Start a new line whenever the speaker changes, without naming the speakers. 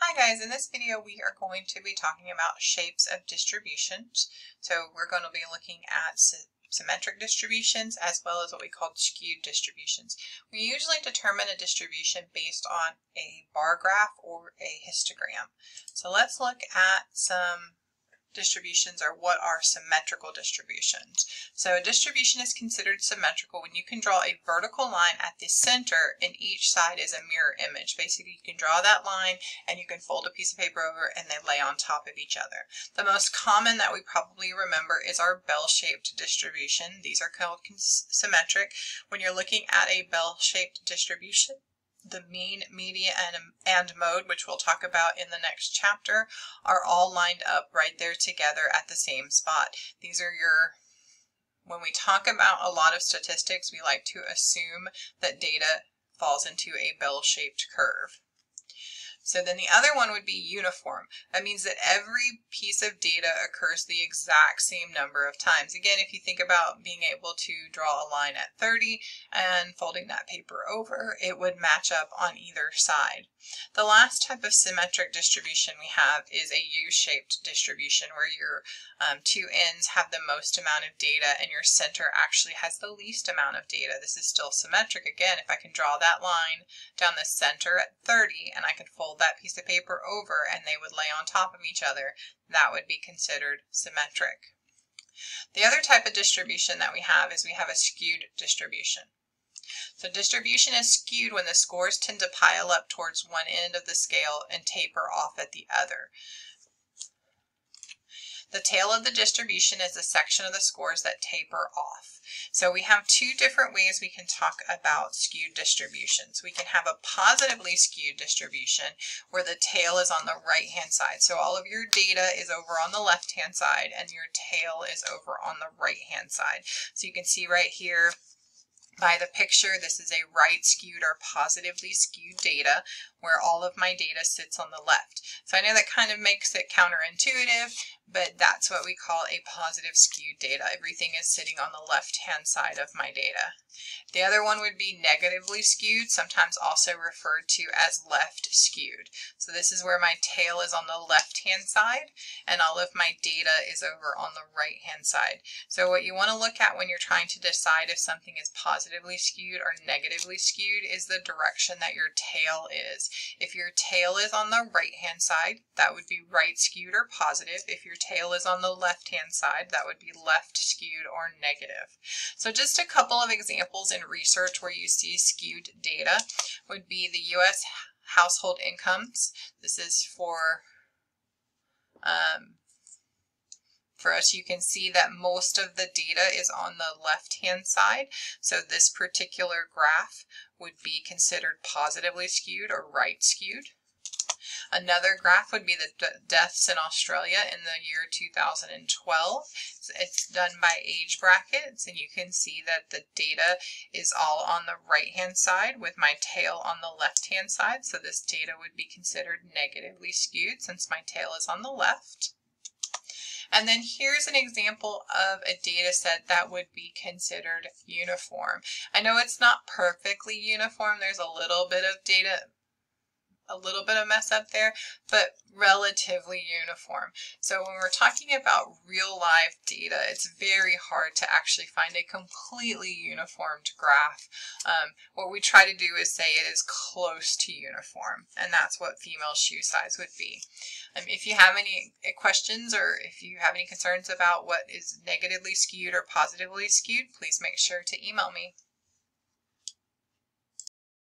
Hi guys, in this video we are going to be talking about shapes of distributions. So we're going to be looking at symmetric distributions as well as what we call skewed distributions. We usually determine a distribution based on a bar graph or a histogram. So let's look at some distributions, or what are symmetrical distributions. So a distribution is considered symmetrical when you can draw a vertical line at the center and each side is a mirror image. Basically, you can draw that line and you can fold a piece of paper over and they lay on top of each other. The most common that we probably remember is our bell-shaped distribution. These are called symmetric. When you're looking at a bell-shaped distribution, the mean, median, and mode, which we'll talk about in the next chapter, are all lined up right there together at the same spot. These are when we talk about a lot of statistics, we like to assume that data falls into a bell-shaped curve. So then the other one would be uniform. That means that every piece of data occurs the exact same number of times. Again, if you think about being able to draw a line at 30 and folding that paper over, it would match up on either side. The last type of symmetric distribution we have is a U-shaped distribution, where your two ends have the most amount of data and your center actually has the least amount of data. This is still symmetric. Again, if I can draw that line down the center at 30 and I could fold that piece of paper over and they would lay on top of each other, that would be considered symmetric. The other type of distribution that we have is we have a skewed distribution. So distribution is skewed when the scores tend to pile up towards one end of the scale and taper off at the other. The tail of the distribution is the section of the scores that taper off. So we have two different ways we can talk about skewed distributions. We can have a positively skewed distribution where the tail is on the right-hand side. So all of your data is over on the left-hand side and your tail is over on the right-hand side. So you can see right here by the picture, this is a right skewed or positively skewed data where all of my data sits on the left. So I know that kind of makes it counterintuitive, but that's what we call a positive skewed data. Everything is sitting on the left-hand side of my data. The other one would be negatively skewed, sometimes also referred to as left skewed. So this is where my tail is on the left-hand side and all of my data is over on the right-hand side. So what you want to look at when you're trying to decide if something is positively skewed or negatively skewed is the direction that your tail is. If your tail is on the right-hand side, that would be right skewed or positive. If your tail is on the left-hand side, that would be left skewed or negative. So just a couple of examples in research where you see skewed data would be the U.S. household incomes. This is for us. You can see that most of the data is on the left-hand side. So this particular graph would be considered positively skewed or right skewed. Another graph would be the deaths in Australia in the year 2012. It's done by age brackets, and you can see that the data is all on the right-hand side with my tail on the left-hand side. So this data would be considered negatively skewed since my tail is on the left. And then here's an example of a data set that would be considered uniform. I know it's not perfectly uniform. There's a little bit of data, a little bit of mess up there, but relatively uniform. So when we're talking about real live data, it's very hard to actually find a completely uniformed graph. What we try to do is say it is close to uniform, and that's what female shoe size would be. If you have any questions or if you have any concerns about what is negatively skewed or positively skewed, please make sure to email me.